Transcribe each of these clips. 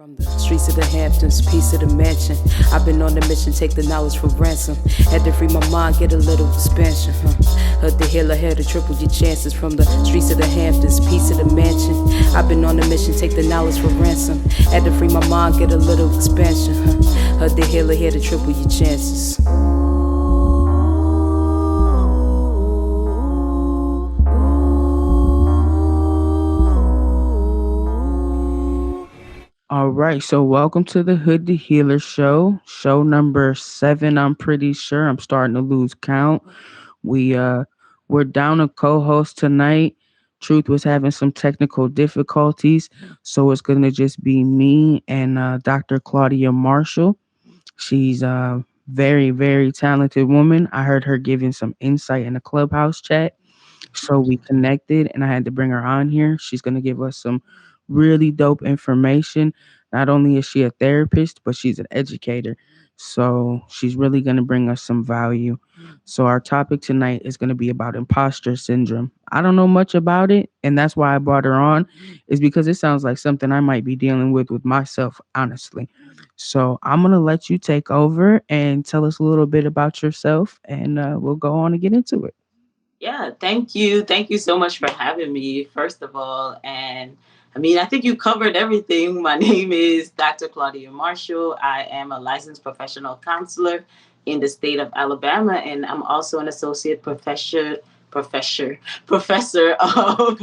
From the streets of the Hamptons, piece of the mansion. I've been on the mission, take the knowledge for ransom. Had to free my mind, get a little expansion. Heard the healer, had to triple your chances. From the streets of the Hamptons, piece of the mansion. I've been on the mission, take the knowledge for ransom. Had to free my mind, get a little expansion. Heard the healer, had to triple your chances. All right, so welcome to the Hood the Healer show number 7. I'm pretty sure I'm starting to lose count. We we're down a co-host tonight. Truth was having some technical difficulties, so it's gonna just be me and Dr. Claudia Marshall. She's a very talented woman. I heard her giving some insight in the clubhouse chat. So we connected and I had to bring her on here. She's going to give us some really dope information. Not only is she a therapist, but she's an educator. So she's really going to bring us some value. So our topic tonight is going to be about imposter syndrome. I don't know much about it, and that's why I brought her on, is because it sounds like something I might be dealing with myself, honestly. So I'm going to let you take over and tell us a little bit about yourself, and we'll go on and get into it. Yeah, thank you. Thank you so much for having me, first of all. And I mean, I think you covered everything. My name is Dr. Claudia Marshall. I am a licensed professional counselor in the state of Alabama, and I'm also an associate professor, professor of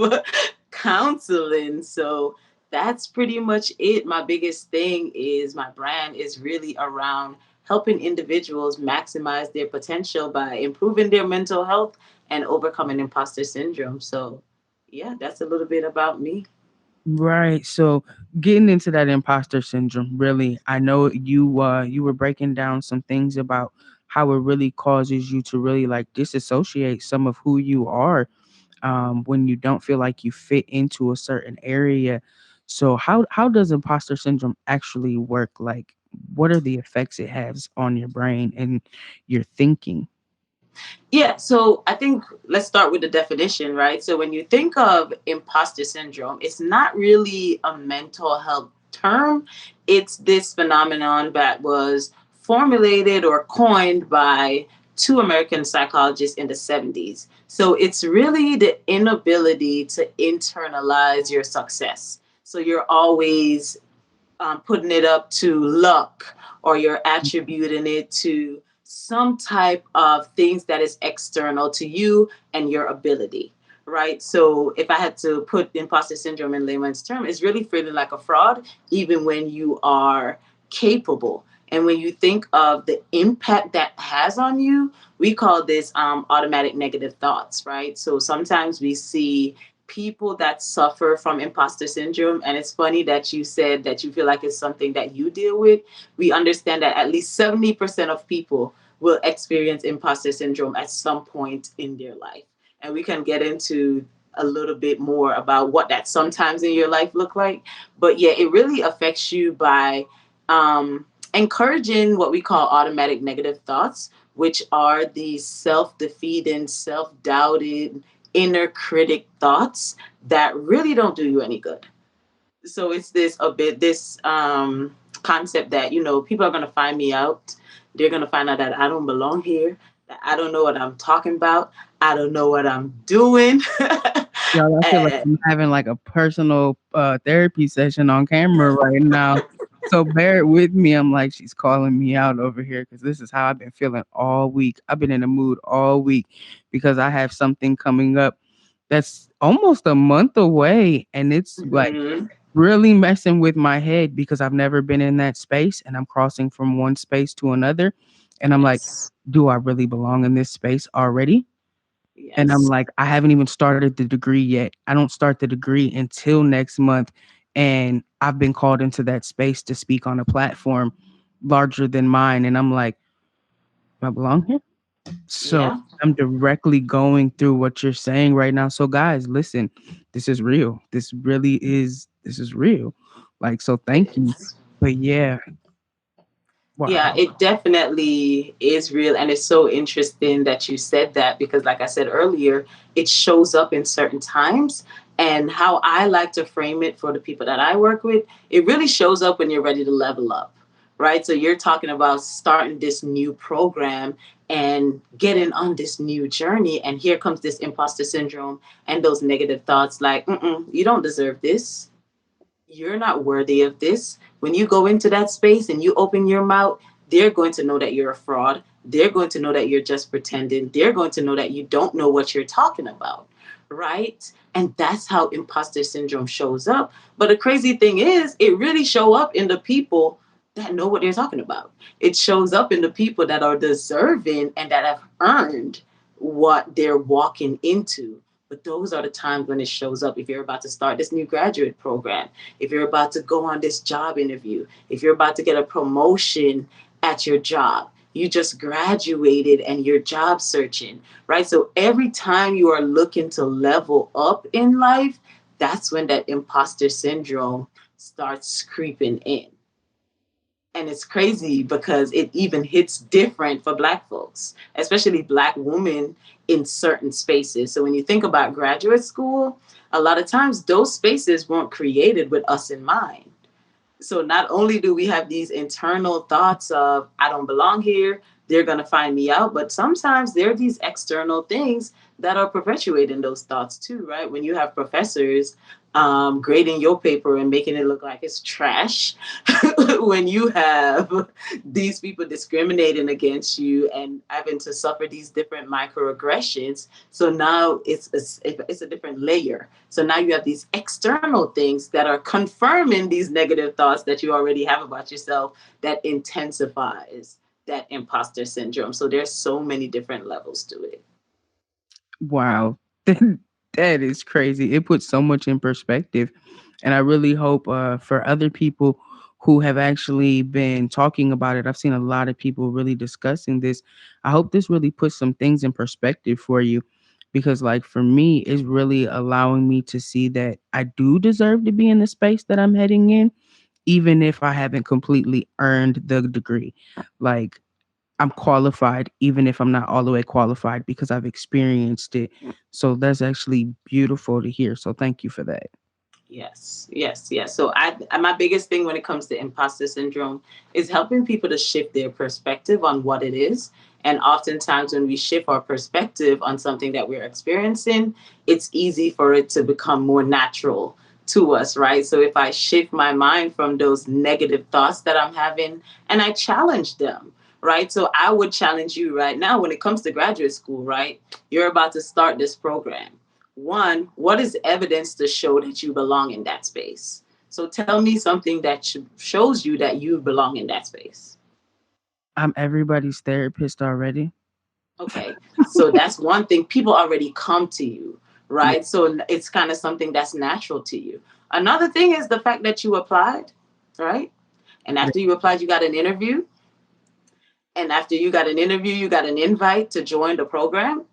counseling. So that's pretty much it. My biggest thing is my brand is really around helping individuals maximize their potential by improving their mental health and overcoming imposter syndrome. So, yeah, that's a little bit about me. Right. So getting into that imposter syndrome, really, I know you were breaking down some things about how it really causes you to really like disassociate some of who you are when you don't feel like you fit into a certain area. So how does imposter syndrome actually work? Like, what are the effects it has on your brain and your thinking? Yeah, so I think let's start with the definition, right? So when you think of imposter syndrome, it's not really a mental health term. It's this phenomenon that was formulated or coined by two American psychologists in the 70s. So it's really the inability to internalize your success. So you're always putting it up to luck, or you're attributing it to some type of things that is external to you and your ability, right? So if I had to put imposter syndrome in layman's term, it's really feeling like a fraud even when you are capable. And when you think of the impact that has on you, we call this automatic negative thoughts, right? So sometimes we see people that suffer from imposter syndrome. And it's funny that you said that you feel like it's something that you deal with. We understand that at least 70% of people will experience imposter syndrome at some point in their life. And we can get into a little bit more about what that sometimes in your life look like. But yeah, it really affects you by encouraging what we call automatic negative thoughts, which are these self-defeating, self-doubted, inner critic thoughts that really don't do you any good. So it's this concept that, people are going to find me out. They're going to find out that I don't belong here, that I don't know what I'm talking about, I don't know what I'm doing. Y'all, I feel like And I'm having like a personal therapy session on camera right now. So bear it with me. I'm like, she's calling me out over here because this is how I've been feeling all week. I've been in a mood all week because I have something coming up that's almost a month away. And it's like Mhm. really messing with my head because I've never been in that space and I'm crossing from one space to another. And I'm like, Yes. do I really belong in this space already? And I'm Yes. like, I haven't even started the degree yet. I don't start the degree until next month. And I've been called into that space to speak on a platform larger than mine. And I'm like, do I belong here? So Yeah. I'm directly going through what you're saying right now. So guys, listen, this is real. This is real. Like, so It thank you. is. But yeah, Yeah, Wow. it definitely is real. And it's so interesting that you said that because, like I said earlier, it shows up in certain times. And how I like to frame it for the people that I work with, it really shows up when you're ready to level up, right? So you're talking about starting this new program and getting on this new journey. And here comes this imposter syndrome and those negative thoughts like, you don't deserve this, you're not worthy of this. When you go into that space and you open your mouth, they're going to know that you're a fraud. They're going to know that you're just pretending. They're going to know that you don't know what you're talking about. Right? And that's how imposter syndrome shows up. But the crazy thing is, it really show up in the people that know what they're talking about. It shows up in the people that are deserving and that have earned what they're walking into. But those are the times when it shows up. If you're about to start this new graduate program, if you're about to go on this job interview, if you're about to get a promotion at your job, you just graduated and you're job searching, right? So every time you are looking to level up in life, that's when that imposter syndrome starts creeping in. And it's crazy because it even hits different for Black folks, especially Black women in certain spaces. So when you think about graduate school, a lot of times those spaces weren't created with us in mind. So not only do we have these internal thoughts of I don't belong here, they're going to find me out, but sometimes there are these external things that are perpetuating those thoughts too, right? When you have professors grading your paper and making it look like it's trash, when you have these people discriminating against you and having to suffer these different microaggressions, so now it's a different layer. So now you have these external things that are confirming these negative thoughts that you already have about yourself that intensifies that imposter syndrome. So there's so many different levels to it. Wow. That is crazy. It puts so much in perspective. And I really hope for other people who have actually been talking about it, I've seen a lot of people really discussing this. I hope this really puts some things in perspective for you because, like, for me, it's really allowing me to see that I do deserve to be in the space that I'm heading in, even if I haven't completely earned the degree. Like, I'm qualified, even if I'm not all the way qualified because I've experienced it. So that's actually beautiful to hear. So thank you for that. Yes, yes, yes. So my biggest thing when it comes to imposter syndrome is helping people to shift their perspective on what it is. And oftentimes when we shift our perspective on something that we're experiencing, it's easy for it to become more natural to us, right? So if I shift my mind from those negative thoughts that I'm having and I challenge them, right? So I would challenge you right now when it comes to graduate school, right? You're about to start this program. One, what is evidence to show that you belong in that space? So tell me something that shows you that you belong in that space. I'm everybody's therapist already. Okay. So that's one thing. People already come to you, Yeah. right? So it's kind of something that's natural to you. Another thing is the fact that you applied, right? And Yeah. after you applied, you got an interview. And after you got an interview, you got an invite to join the program.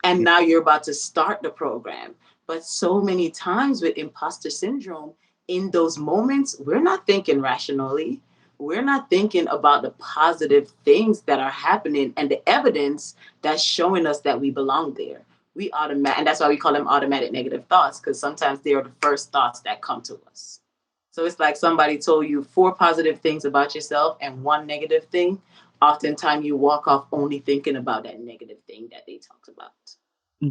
And Yeah. now you're about to start the program. But so many times with imposter syndrome, in those moments, we're not thinking rationally. We're not thinking about the positive things that are happening and the evidence that's showing us that we belong there. We automatic, and that's why we call them automatic negative thoughts, because sometimes they are the first thoughts that come to us. So it's like somebody told you four positive things about yourself and one negative thing. Oftentimes you walk off only thinking about that negative thing that they talked about.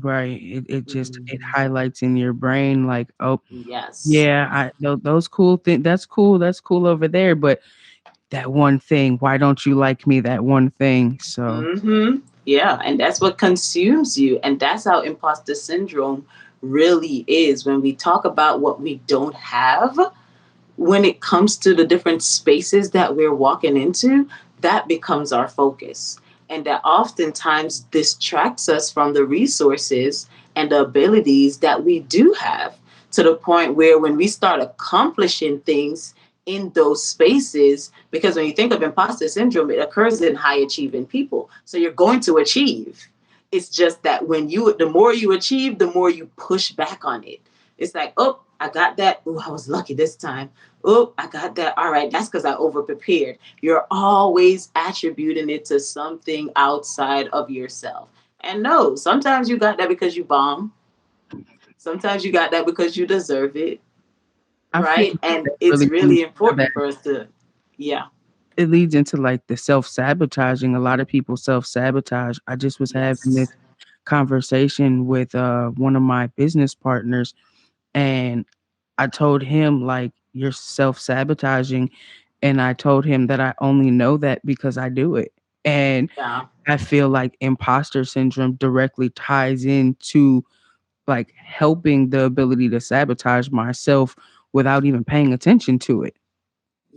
Right. It just it Mhm. highlights in your brain like, oh Yes. yeah, those cool things. That's cool. That's cool over there. But that one thing, why don't you like me? That one thing. So Yeah, and that's what consumes you, and that's how imposter syndrome really is. When we talk about what we don't have, when it comes to the different spaces that we're walking into, that becomes our focus. And that oftentimes distracts us from the resources and the abilities that we do have, to the point where when we start accomplishing things in those spaces, because when you think of imposter syndrome, it occurs in high achieving people. So you're going to achieve. It's just that the more you achieve, the more you push back on it. It's like, oh, I got that. Oh, I was lucky this time. Oh, I got that. All right, that's because I over prepared. You're always attributing it to something outside of yourself. And no, sometimes you got that because you bomb. Sometimes you got that because you deserve it, I feel right? like And that it's really leads really into that. important for us to, yeah, It leads into like the self-sabotaging. A lot of people self-sabotage. I just was having this yes, conversation with one of my business partners, and I told him like, you're self-sabotaging, and I told him that I only know that because I do it. And yeah. I feel like imposter syndrome directly ties into like helping the ability to sabotage myself without even paying attention to it.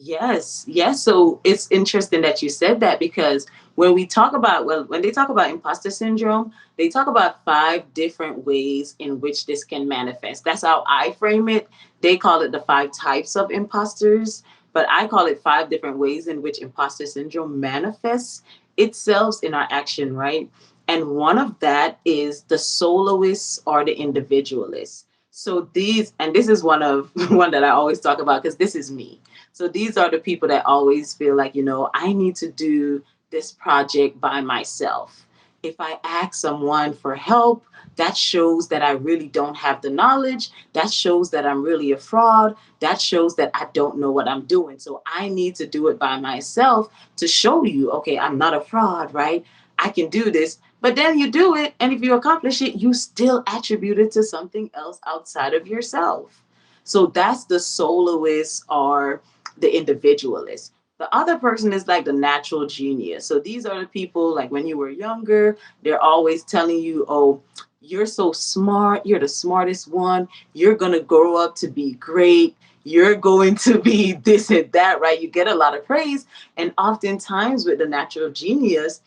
Yes, yes. So it's interesting that you said that because when we talk about, well, when they talk about imposter syndrome, they talk about five different ways in which this can manifest. That's how I frame it. They call it the five types of imposters, but I call it five different ways in which imposter syndrome manifests itself in our action, right? And one of that is the soloist or the individualist. So these, and this is one of one that I always talk about because this is me. So these are the people that always feel like, I need to do this project by myself. If I ask someone for help, that shows that I really don't have the knowledge. That shows that I'm really a fraud. That shows that I don't know what I'm doing. So I need to do it by myself to show you, okay, I'm not a fraud, right? I can do this. But then you do it, and if you accomplish it, you still attribute it to something else outside of yourself. So that's the soloist or the individualist. The other person is like the natural genius. So these are the people like when you were younger, they're always telling you, oh, you're so smart. You're the smartest one. You're going to grow up to be great. You're going to be this and that, right? You get a lot of praise. And oftentimes with the natural genius,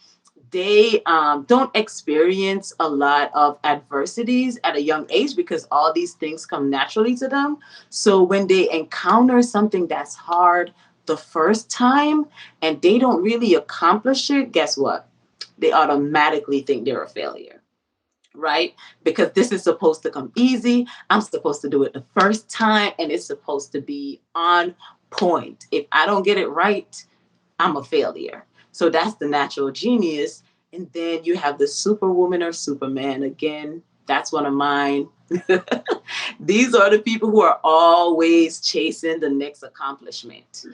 they don't experience a lot of adversities at a young age because all these things come naturally to them. So when they encounter something that's hard the first time and they don't really accomplish it, guess what? They automatically think they're a failure, right? Because this is supposed to come easy. I'm supposed to do it the first time and it's supposed to be on point. If I don't get it right, I'm a failure. So that's the natural genius. And then you have the superwoman or superman. Again, that's one of mine. These are the people who are always chasing the next accomplishment,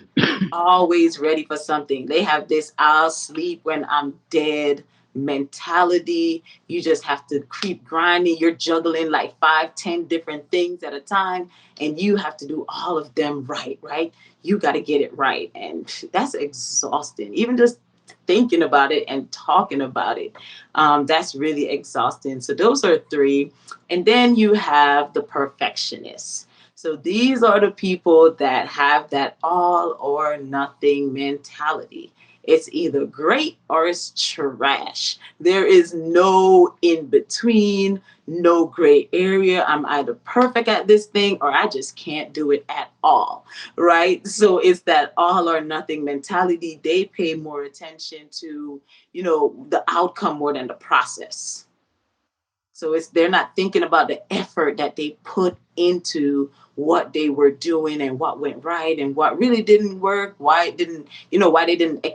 always ready for something. They have this I'll sleep when I'm dead mentality. You just have to keep grinding. You're juggling like 5, 10 different things at a time, and you have to do all of them right, right? You got to get it right. And that's exhausting. Even just thinking about it and talking about it, that's really exhausting. So those are three. And then you have the perfectionists. So these are the people that have that all or nothing mentality. It's either great or it's trash. There is no in between, no gray area. I'm either perfect at this thing or I just can't do it at all, right? So it's that all or nothing mentality. They pay more attention to, the outcome more than the process. So it's they're not thinking about the effort that they put into what they were doing and what went right and what really didn't work, why it didn't, why they didn't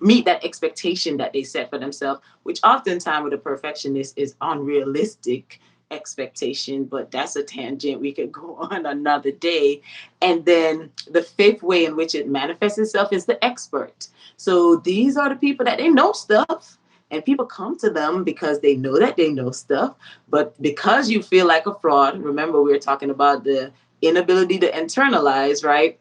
meet that expectation that they set for themselves, which oftentimes with a perfectionist is unrealistic expectation, but that's a tangent we could go on another day. And then the fifth way in which it manifests itself is the expert. So these are the people that they know stuff and people come to them because they know that they know stuff. But because you feel like a fraud, remember we were talking about the inability to internalize, right?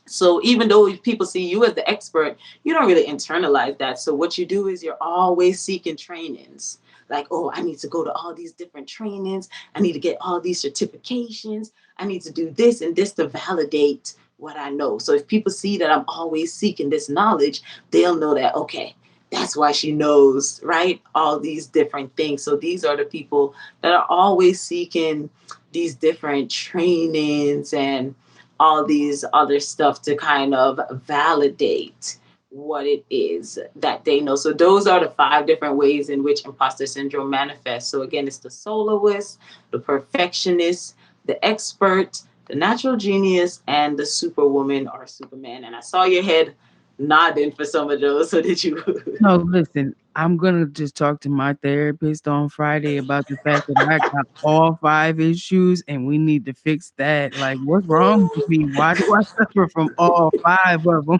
So even though people see you as the expert, you don't really internalize that. So what you do is you're always seeking trainings. Like, oh, I need to go to all these different trainings. I need to get all these certifications. I need to do this and this to validate what I know. So if people see that I'm always seeking this knowledge, they'll know that, okay, that's why she knows, right? All these different things. So these are the people that are always seeking these different trainings and all these other stuff to kind of validate what it is that they know. So those are the five different ways in which imposter syndrome manifests. So again, it's the soloist, the perfectionist, the expert, the natural genius, and the superwoman or superman. And I saw your head nodding for some of those. So did you? No, listen, I'm gonna just talk to my therapist on Friday about the fact that I got all 5 issues and we need to fix that. Like, what's wrong with me? Why do I suffer from all 5 of them?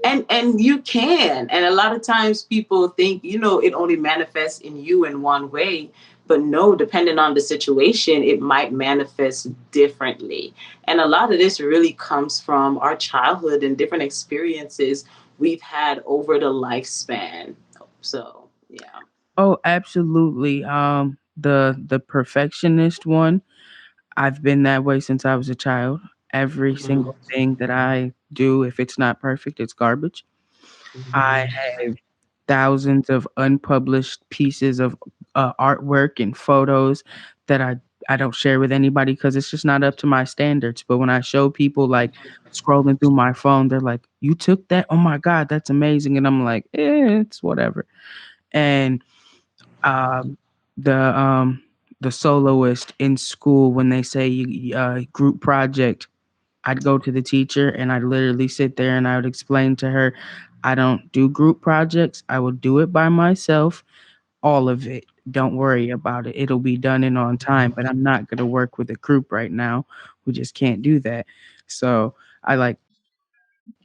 And you can, and a lot of times people think, it only manifests in you in one way, but no, depending on the situation, it might manifest differently. And a lot of this really comes from our childhood and different experiences we've had over the lifespan. So yeah. Oh, absolutely. The perfectionist one, I've been that way since I was a child. Every Mhm. single thing that I do, if it's not perfect, it's garbage. I Mhm. have thousands of unpublished pieces of artwork and photos that I don't share with anybody because it's just not up to my standards. But when I show people like scrolling through my phone, they're like, "You took that? Oh my God, that's amazing!" And I'm like, it's whatever." And um, the um, the soloist in school when they say group project, I'd go to the teacher and I'd literally sit there and I would explain to her, I don't do group projects. I will do it by myself, all of it. Don't worry about it. It'll be done in on time, but I'm not going to work with a group right now. We just can't do that. So I like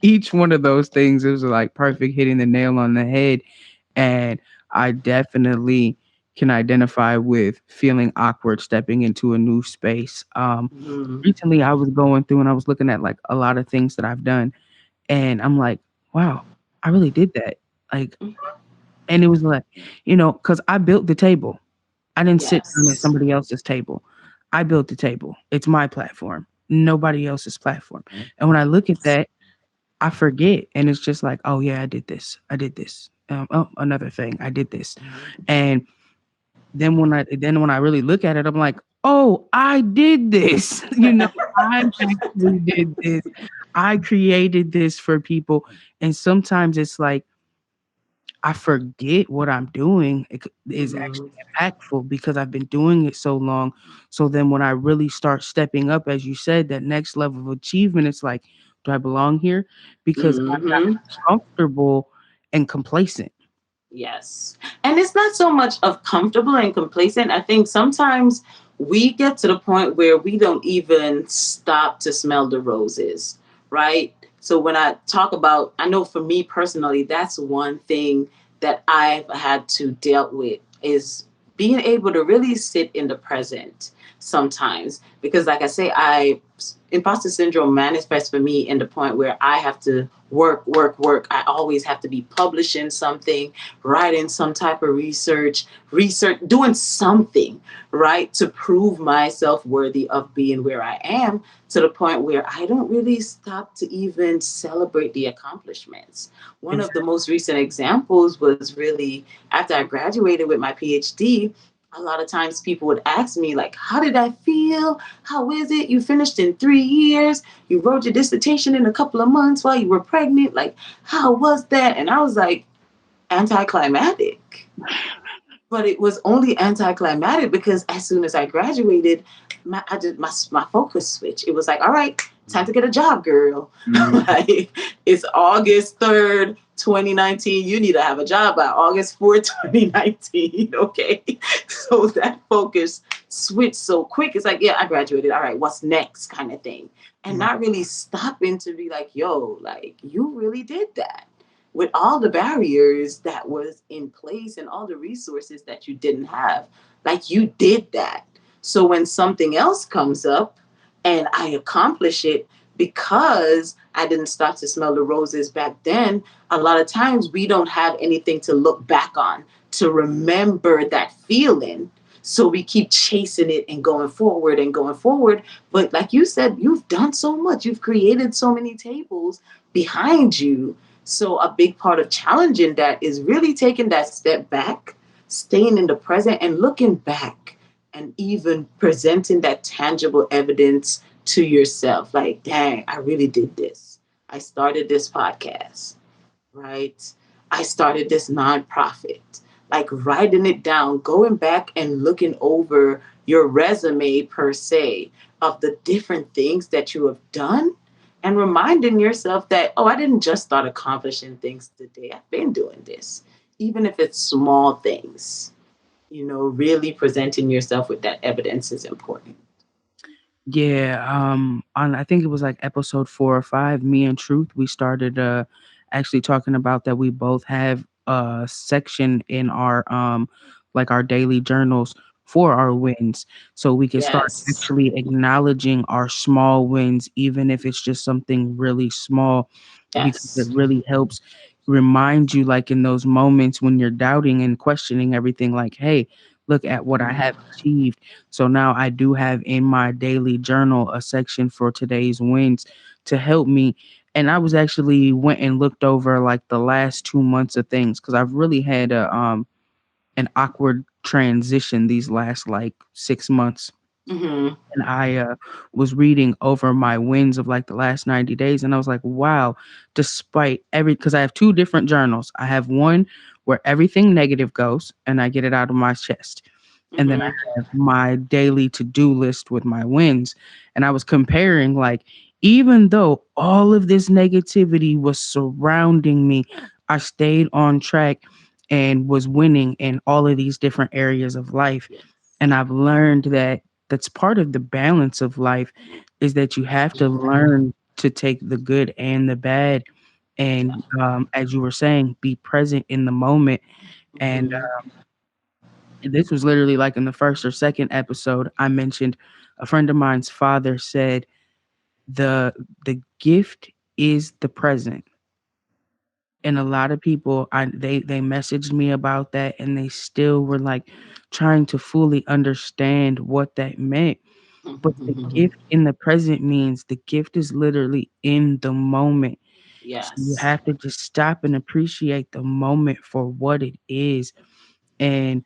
each one of those things. It was like perfect hitting the nail on the head. And I definitely can identify with feeling awkward stepping into a new space. Mhm. Recently I was going through and I was looking at like a lot of things that I've done and I'm like, wow, I really did that. Like, and it was like, because I built the table. I didn't sit down at Yes. somebody else's table. I built the table. It's my platform, nobody else's platform. And when I look at that, I forget. And it's just like, oh, yeah, I did this. I did this. Oh, another thing. I did this. And then when I really look at it, I'm like, oh, I did this. I actually did this. I created this for people. And sometimes it's like I forget what I'm doing is Mhm. actually impactful because I've been doing it so long. So then when I really start stepping up, as you said, that next level of achievement, it's like, do I belong here? Because I got Mhm. comfortable and complacent. Yes. And it's not so much of comfortable and complacent. I think sometimes we get to the point where we don't even stop to smell the roses, right? So when I talk about, I know for me personally, that's one thing that I've had to deal with is being able to really sit in the present sometimes. Because like I say, imposter syndrome manifests for me in the point where I have to work, work, work. I always have to be publishing something, writing some type of research, doing something, right, to prove myself worthy of being where I am, to the point where I don't really stop to even celebrate the accomplishments. One of the most recent examples was really after I graduated with my PhD. A lot of times people would ask me, like, how did I feel? How is it? You finished in 3 years. You wrote your dissertation in a couple of months while you were pregnant. Like, how was that? And I was like, anticlimactic. But it was only anticlimactic because as soon as I graduated, my focus switched. It was like, all right, time to get a job, girl. Mhm. Like, it's August 3rd, 2019. You need to have a job by August 4th, 2019. Okay. So that focus switched so quick. It's like, yeah, I graduated. All right, what's next? Kind of thing. And not really stopping to be like, yo, like, you really did that with all the barriers that was in place and all the resources that you didn't have. Like, you did that. So when something else comes up and I accomplish it because I didn't start to smell the roses back then, a lot of times we don't have anything to look back on to remember that feeling. So we keep chasing it and going forward and going forward. But like you said, you've done so much. You've created so many tables behind you. So a big part of challenging that is really taking that step back, staying in the present and looking back and even presenting that tangible evidence to yourself. Like, dang, I really did this. I started this podcast, right? I started this nonprofit. Like, writing it down, going back and looking over your resume per se of the different things that you have done and reminding yourself that, oh, I didn't just start accomplishing things today. I've been doing this, even if it's small things. Really presenting yourself with that evidence is important. Yeah, on I think it was like episode 4 or 5, me and Truth, we started actually talking about that we both have a section in our like our daily journals for our wins. So we can start Yes. actually acknowledging our small wins, even if it's just something really small, because it Yes. really helps remind you, like in those moments when you're doubting and questioning everything, like, hey, look at what I have achieved. So now I do have in my daily journal a section for today's wins to help me. And I was actually went and looked over like the last 2 months of things, because I've really had a an awkward transition these last like 6 months. Mm-hmm. And I was reading over my wins of like the last 90 days, and I was like, wow, despite because I have two different journals. I have one where everything negative goes and I get it out of my chest. And then I Mm-hmm. have my daily to-do list with my wins. And I was comparing, like, even though all of this negativity was surrounding me, I stayed on track and was winning in all of these different areas of life. Yes. And I've learned that that's part of the balance of life, is that you have to learn to take the good and the bad. And as you were saying, be present in the moment. And Mm-hmm. this was literally like in the first or second episode I mentioned, a friend of mine's father said the the gift is the present. And a lot of people, they messaged me about that, and they still were like trying to fully understand what that meant. But the gift in the present means the gift is literally in the moment. So you Yes. have to just stop and appreciate the moment for what it is. And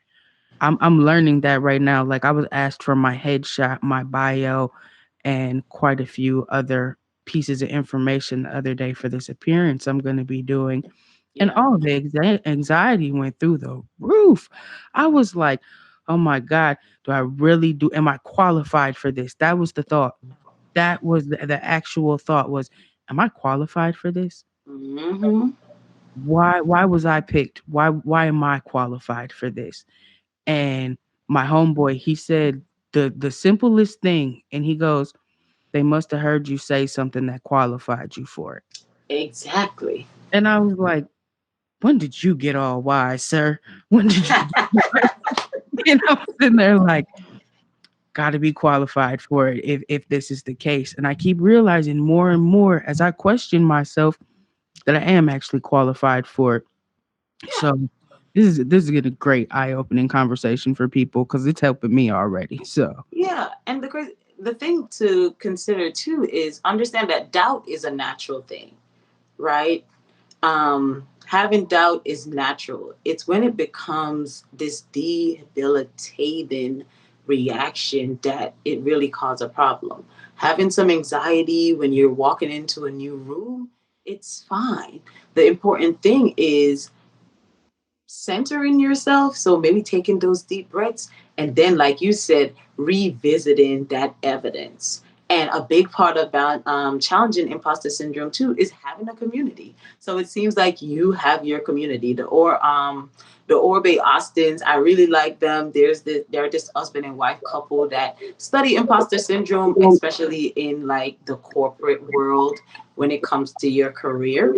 I'm learning that right now. Like, I was asked for my headshot, my bio, and quite a few other pieces of information the other day for this appearance I'm going to be doing. And Yeah. all the anxiety went through the roof. I was like, "Oh my god, do I really do? Am I qualified for this?" That was the thought. That was the actual thought was, "Am I qualified for this? Mm-hmm. Why was I picked? Why am I qualified for this?" And my homeboy, he said the simplest thing, and he goes, "They must have heard you say something that qualified you for it." Exactly. And I was like, "When did you get all wise, sir? When did you get wise?" And I was sitting there like, "Gotta be qualified for it if this is the case." And I keep realizing more and more as I question myself that I am actually qualified for it. Yeah. So this is a great eye-opening conversation for people, because it's helping me already. So Yeah. And the thing to consider too is understand that doubt is a natural thing, right? Having doubt is natural. It's when it becomes this debilitating reaction that it really causes a problem. Having some anxiety when you're walking into a new room, it's fine. The important thing is centering yourself. So maybe taking those deep breaths and then, like you said, revisiting that evidence. And a big part about challenging imposter syndrome too is having a community. So it seems like you have your community. The Orbe Austins, I really like them. They're this husband and wife couple that study imposter syndrome, especially in like the corporate world when it comes to your career.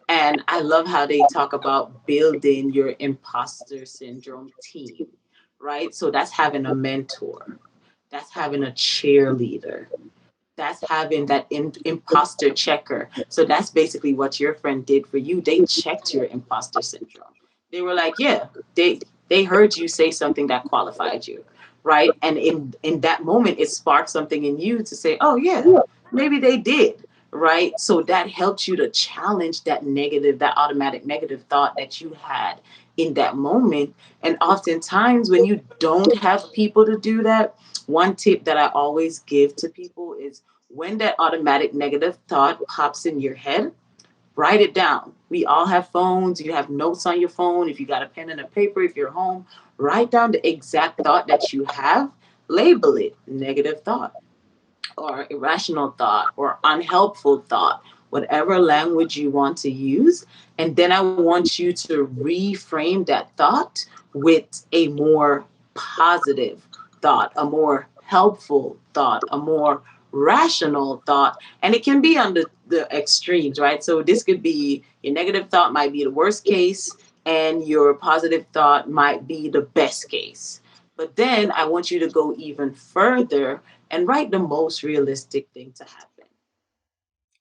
And I love how they talk about building your imposter syndrome team, right? So that's having a mentor, that's having a cheerleader, that's having that imposter checker. So that's basically what your friend did for you. They checked your imposter syndrome. They were like, yeah, they heard you say something that qualified you, right? And in that moment, it sparked something in you to say, oh yeah, maybe they did, right? So that helped you to challenge that automatic negative thought that you had in that moment. And oftentimes, when you don't have people to do that, one tip that I always give to people is when that automatic negative thought pops in your head, write it down. We all have phones. You have notes on your phone. If you got a pen and a paper, if you're home, write down the exact thought that you have, label it negative thought. or irrational thought or unhelpful thought, whatever language you want to use. And then I want you to reframe that thought with a more positive thought, a more helpful thought, a more rational thought. And it can be on the extremes, right? So this could be your negative thought might be the worst case, and your positive thought might be the best case. But then I want you to go even further and write the most realistic thing to happen,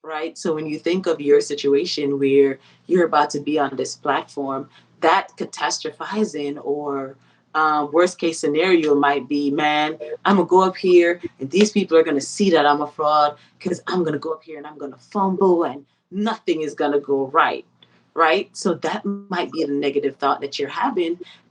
right? So when you think of your situation where you're about to be on this platform, that catastrophizing or worst case scenario might be, man, I'm gonna go up here and these people are gonna see that I'm a fraud because I'm gonna go up here and I'm gonna fumble and nothing is gonna go right. Right. So that might be the negative thought that you're having.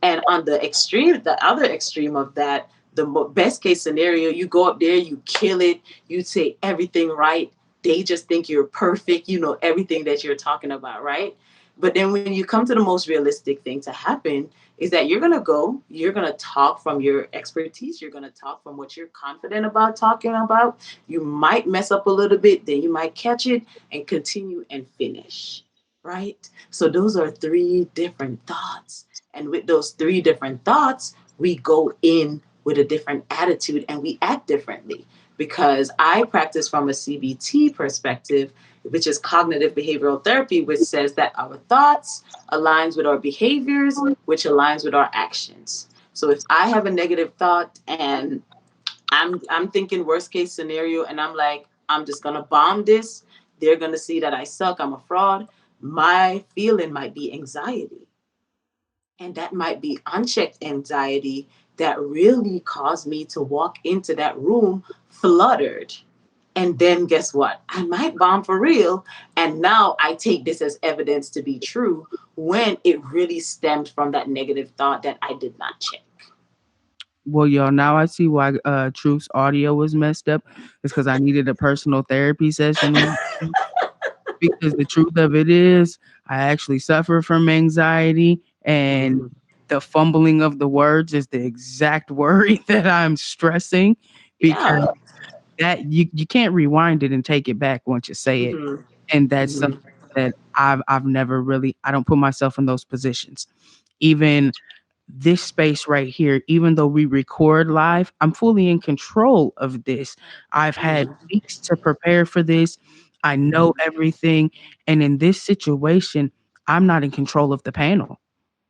And on the extreme, the other extreme of that, the best case scenario, you go up there, you kill it, you say everything right, they just think you're perfect, you know, everything that you're talking about, right? But then when you come to the most realistic thing to happen is that you're going to talk from your expertise, you're going to talk from what you're confident about talking about. You might mess up a little bit, then you might catch it and continue and finish, right? So those are three different thoughts. And with those three different thoughts, we go in with a different attitude and we act differently because I practice from a CBT perspective, which is cognitive behavioral therapy, which says that our thoughts aligns with our behaviors, which aligns with our actions. So if I have a negative thought and I'm thinking worst case scenario and I'm like, I'm just gonna bomb this, they're gonna see that I suck, I'm a fraud. My feeling might be anxiety. And that might be unchecked anxiety that really caused me to walk into that room fluttered. And then guess what? I might bomb for real. And now I take this as evidence to be true when it really stemmed from that negative thought that I did not check. Well, y'all, now I see why Truth's audio was messed up. It's because I needed a personal therapy session with him. Because the truth of it is, I actually suffer from anxiety, and Mhm. the fumbling of the words is the exact worry that I'm stressing because Yeah. that you can't rewind it and take it back once you say it. Hmm. And that's something Hmm. that I've never really, I don't put myself in those positions. Even this space right here, even though we record live, I'm fully in control of this. I've had weeks to prepare for this. I know everything. And in this situation, I'm not in control of the panel.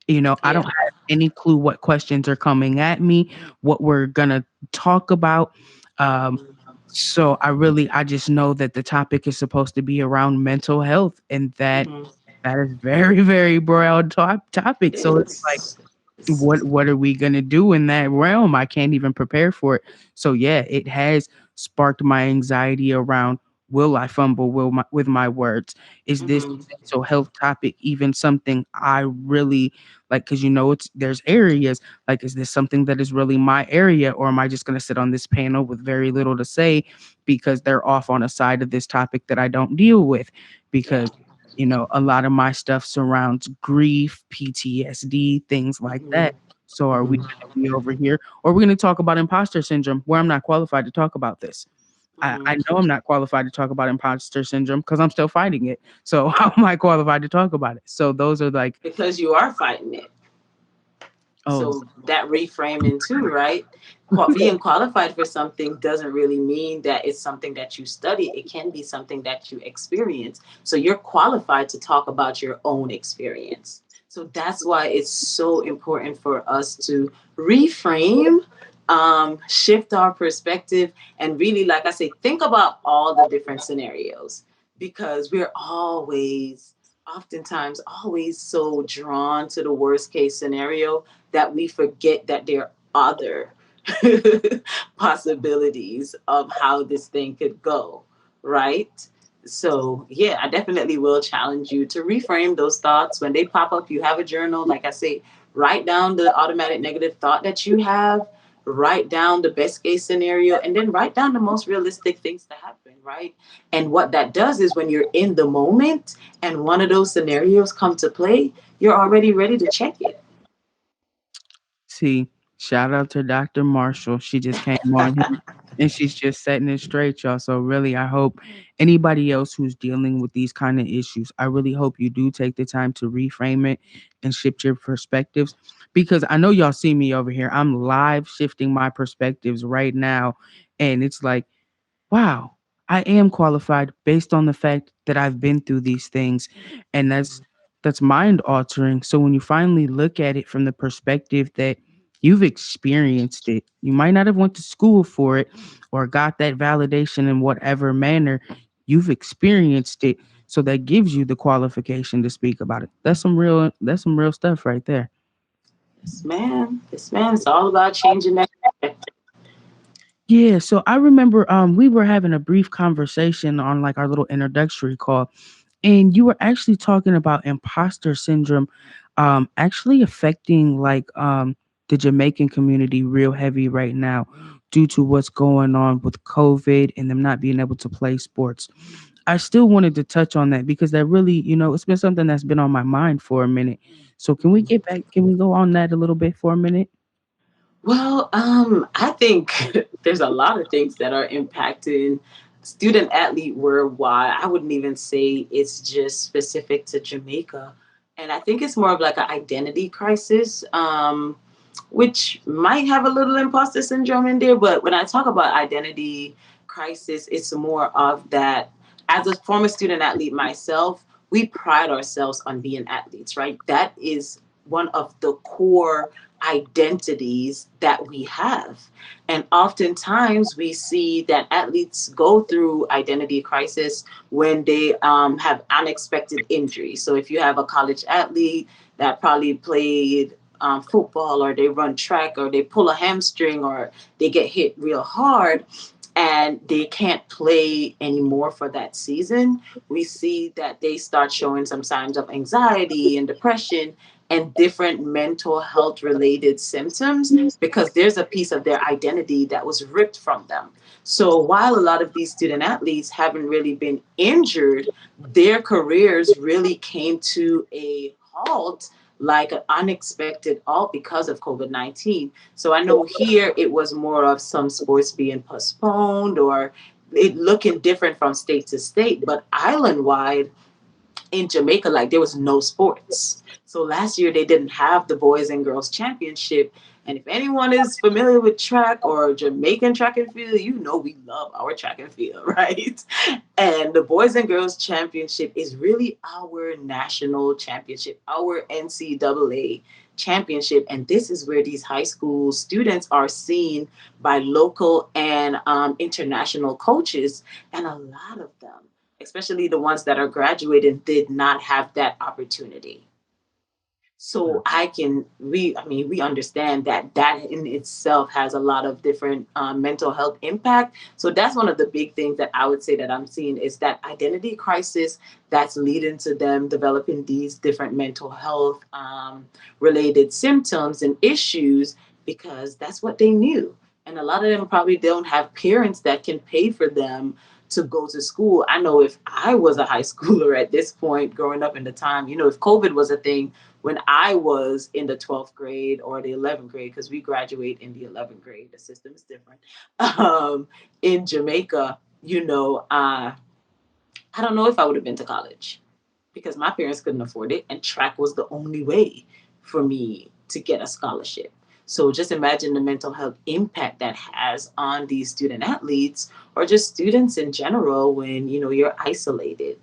You know, I don't Yeah. have any clue what questions are coming at me, what we're gonna talk about. Um, so I just know that the topic is supposed to be around mental health, and Hmm. that is very, very broad It topic. So it's like, is. what are we gonna do in that realm? I can't even prepare for it. So yeah, it has sparked my anxiety around, will I fumble with my words? Is this Hmm. mental health topic even something I really like? Because you know, it's there's areas like, is this something that is really my area, or am I just gonna sit on this panel with very little to say because they're off on a side of this topic that I don't deal with? Yeah. Because you know, a lot of my stuff surrounds grief, PTSD, things like Hmm. that. So are we Hmm. gonna be over here, or are we gonna talk about imposter syndrome where I'm not qualified to talk about this? I Hmm. know I'm not qualified to talk about imposter syndrome because I'm still fighting it. So how am I qualified to talk about it? So those are like, Because you are fighting it. oh, So that reframing too, right? Being qualified for something doesn't really mean that it's something that you study. It can be something that you experience. So you're qualified to talk about your own experience. So that's why it's so important for us to reframe, shift our perspective, and really, like I say, think about all the different scenarios because we're oftentimes, always so drawn to the worst case scenario that we forget that there are other possibilities of how this thing could go, right? So, yeah, I definitely will challenge you to reframe those thoughts. When they pop up, you have a journal. Like I say, write down the automatic negative thought that you have, write down the best case scenario, and then write down the most realistic things to happen, right? And what that does is when you're in the moment and one of those scenarios come to play, you're already ready to check it. see, shout out to Dr. Marshall. She just came on here and she's just setting it straight, y'all. So really, I hope anybody else who's dealing with these kind of issues, I really hope you do take the time to reframe it and shift your perspectives, because I know y'all see me over here. I'm live shifting my perspectives right now, and it's like, wow, I am qualified based on the fact that I've been through these things. And that's mind altering. So when you finally look at it from the perspective that you've experienced it, you might not have went to school for it or got that validation in whatever manner, you've experienced it. So that gives you the qualification to speak about it. That's some real stuff right there. Yes, ma'am. Yes, ma'am. It's all about changing that. Yeah, so I remember we were having a brief conversation on like our little introductory call, and you were actually talking about imposter syndrome actually affecting like the Jamaican community real heavy right now due to what's going on with COVID and them not being able to play sports. I still wanted to touch on that because that really, it's been something that's been on my mind for a minute. So can we go on that a little bit for a minute? Well, I think there's a lot of things that are impacting student athlete worldwide. I wouldn't even say it's just specific to Jamaica. And I think it's more of like an identity crisis, which might have a little imposter syndrome in there. But when I talk about identity crisis, it's more of that. As a former student athlete myself, we pride ourselves on being athletes, right? That is one of the core identities that we have. And oftentimes we see that athletes go through identity crisis when they have unexpected injuries. So if you have a college athlete that probably played football, or they run track, or they pull a hamstring, or they get hit real hard and they can't play anymore for that season, we see that they start showing some signs of anxiety and depression and different mental health related symptoms, because there's a piece of their identity that was ripped from them. So while a lot of these student athletes haven't really been injured, their careers really came to a halt, like an unexpected halt, because of COVID-19. So I know here it was more of some sports being postponed, or it looking different from state to state, but island wide in Jamaica, like there was no sports. So last year they didn't have the boys and girls championship. And if anyone is familiar with track or Jamaican track and field, you know we love our track and field, right? And the boys and girls championship is really our national championship, our NCAA championship. And this is where these high school students are seen by local and international coaches. And a lot of them, especially the ones that are graduating, did not have that opportunity. So we understand that that in itself has a lot of different mental health impact. So that's one of the big things that I would say that I'm seeing, is that identity crisis that's leading to them developing these different mental health related symptoms and issues, because that's what they knew. And a lot of them probably don't have parents that can pay for them to go to school. I know if I was a high schooler at this point, growing up in the time, if COVID was a thing, when I was in the 12th grade or the 11th grade, because we graduate in the 11th grade, the system is different. In Jamaica, I don't know if I would have been to college, because my parents couldn't afford it, and track was the only way for me to get a scholarship. So just imagine the mental health impact that has on these student athletes, or just students in general, when you're isolated.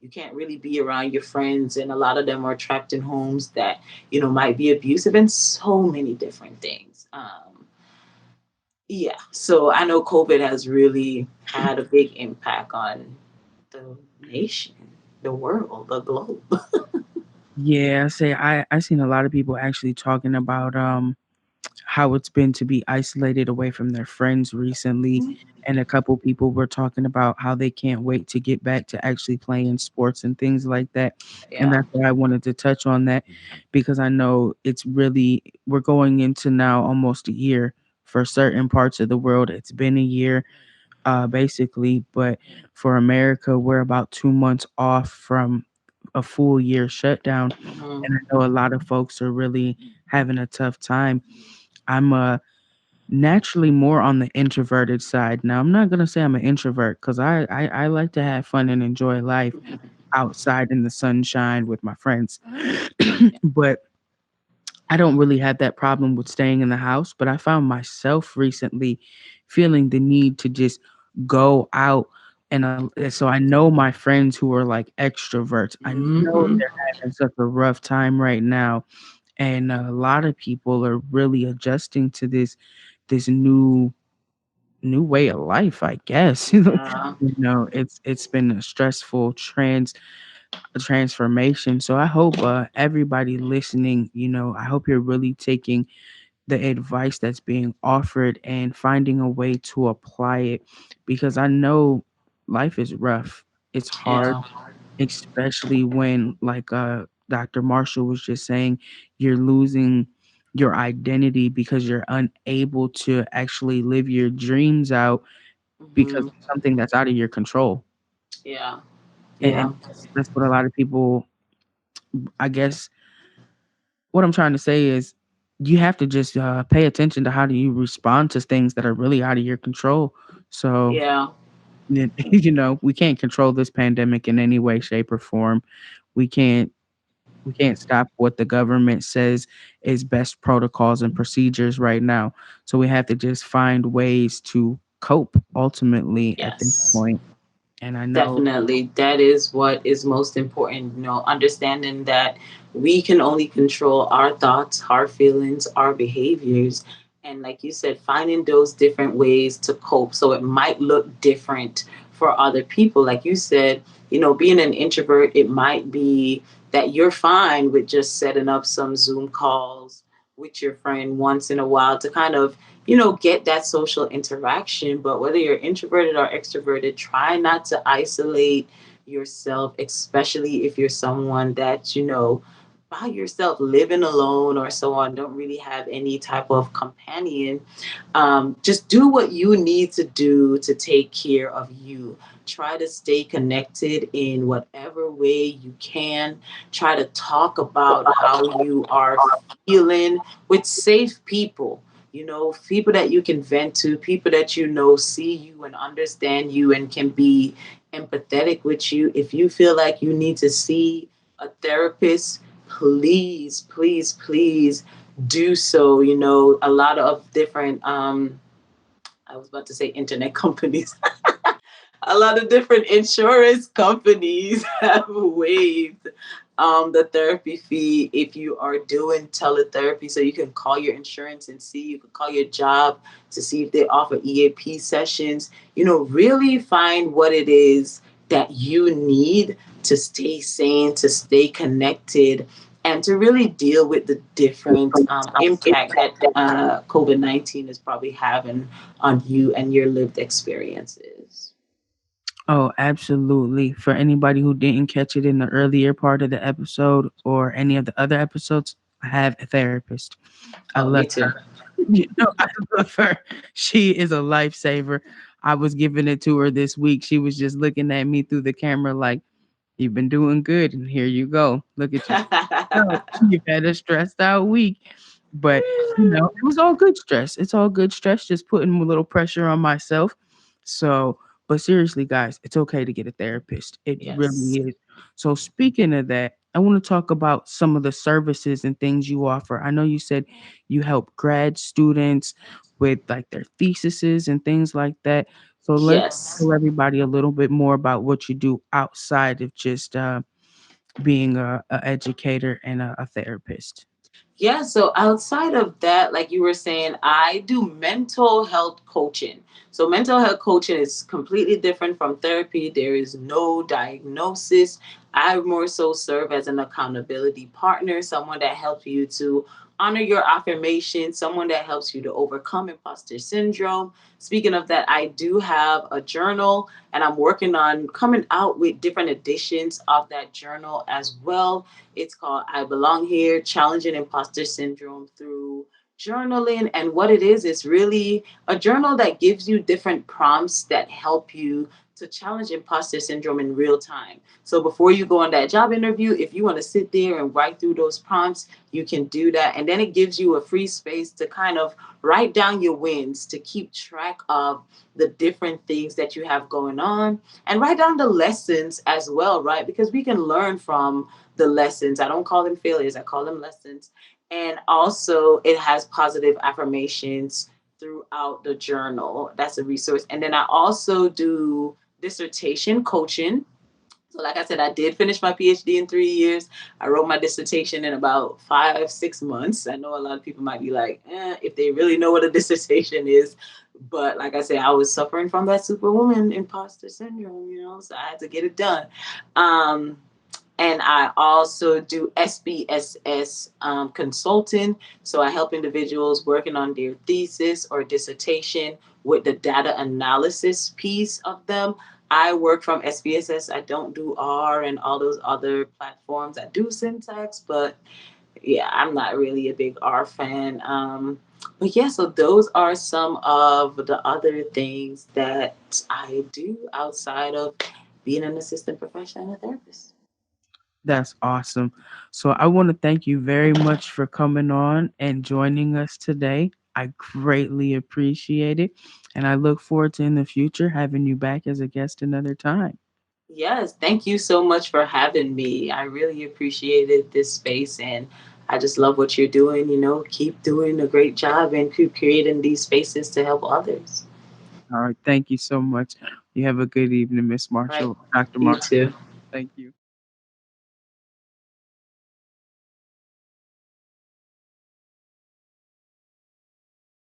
You can't really be around your friends, and a lot of them are trapped in homes that might be abusive, and so many different things. Yeah, so I know COVID has really had a big impact on the nation, the world, the globe. Yeah, I seen a lot of people actually talking about how it's been to be isolated away from their friends recently. And a couple people were talking about how they can't wait to get back to actually playing sports and things like that. And Yeah. that's why I wanted to touch on that, because I know we're going into now almost a year for certain parts of the world. It's been a year, basically, but for America, we're about 2 months off from a full year shutdown. Mhm. And I know a lot of folks are really having a tough time. I'm naturally more on the introverted side. Now, I'm not gonna say I'm an introvert because I like to have fun and enjoy life outside in the sunshine with my friends. But I don't really have that problem with staying in the house, but I found myself recently feeling the need to just go out. And so I know my friends who are like extroverts. I know Mm-hmm. they're having such a rough time right now, and a lot of people are really adjusting to this new way of life, I guess. Yeah. It's been a stressful transformation. So I hope everybody listening, I hope you're really taking the advice that's being offered and finding a way to apply it, because I know life is rough. It's hard, Yeah. especially when, like Dr. Marshall was just saying, you're losing your identity because you're unable to actually live your dreams out because Mm-hmm. of something that's out of your control. Yeah. And Yeah. that's what a lot of people, I guess, what I'm trying to say is you have to just pay attention to how do you respond to things that are really out of your control. So, Yeah. we can't control this pandemic in any way, shape, or form. We can't we can't stop what the government says is best protocols and procedures right now. So we have to just find ways to cope ultimately at this Yes. point. And I know, Definitely. That is what is most important, understanding that we can only control our thoughts, our feelings, our behaviors. And like you said, finding those different ways to cope. So it might look different for other people. Like you said, being an introvert, it might be that you're fine with just setting up some Zoom calls with your friend once in a while to kind of get that social interaction. But whether you're introverted or extroverted, try not to isolate yourself, especially if you're someone that, by yourself, living alone or so on, don't really have any type of companion. Just do what you need to do to take care of you. Try to stay connected in whatever way you can. Try to talk about how you are feeling with safe people. People that you can vent to, people that see you and understand you and can be empathetic with you. If you feel like you need to see a therapist, please, please, please do so. A lot of different I was about to say internet companies. A lot of different insurance companies have waived the therapy fee if you are doing teletherapy. So you can call your insurance and see, you can call your job to see if they offer EAP sessions. Really find what it is that you need to stay sane, to stay connected, and to really deal with the different impact that COVID-19 is probably having on you and your lived experiences. oh, absolutely. For anybody who didn't catch it in the earlier part of the episode or any of the other episodes, I have a therapist. I Oh, love me too. her. I love her. She is a lifesaver. I was giving it to her this week. She was just looking at me through the camera like, "You've been doing good, and here you go. Look at you. No, you've had a stressed out week." But, it was all good stress. It's all good stress, just putting a little pressure on myself. So, but seriously, guys, it's okay to get a therapist. It Yes. really is. So, speaking of that, I want to talk about some of the services and things you offer. I know you said you help grad students with like their theses and things like that. So, let's Yes. tell everybody a little bit more about what you do outside of just being a educator and a therapist. Yeah, so outside of that, like you were saying, I do mental health coaching. So, mental health coaching is completely different from therapy. There is no diagnosis. I more so serve as an accountability partner, someone that helps you to honor your affirmations, someone that helps you to overcome imposter syndrome. Speaking of that, I do have a journal and I'm working on coming out with different editions of that journal as well. It's called I Belong Here, Challenging Imposter Syndrome Through Journaling. And what it is really a journal that gives you different prompts that help you to challenge imposter syndrome in real time. So before you go on that job interview, if you want to sit there and write through those prompts, you can do that. And then it gives you a free space to kind of write down your wins, to keep track of the different things that you have going on, and write down the lessons as well, right? Because we can learn from the lessons. I don't call them failures, I call them lessons. And also, it has positive affirmations throughout the journal. That's a resource. And then I also do dissertation coaching. So, like I said, I did finish my PhD in 3 years. I wrote my dissertation in about 5, 6 months. I know a lot of people might be like, if they really know what a dissertation is. But like I said, I was suffering from that superwoman imposter syndrome, so I had to get it done. Um, and I also do SBSS consulting. So I help individuals working on their thesis or dissertation with the data analysis piece of them. I work from SBSS. I don't do R and all those other platforms. I do syntax, but yeah, I'm not really a big R fan. But yeah, so those are some of the other things that I do outside of being an assistant professional and a therapist. That's awesome. So I want to thank you very much for coming on and joining us today. I greatly appreciate it. And I look forward to in the future having you back as a guest another time. Yes, thank you so much for having me. I really appreciated this space, and I just love what you're doing. Keep doing a great job and keep creating these spaces to help others. All right. Thank you so much. You have a good evening, Miss Right. Marshall, Dr. You Marshall. too. Thank you.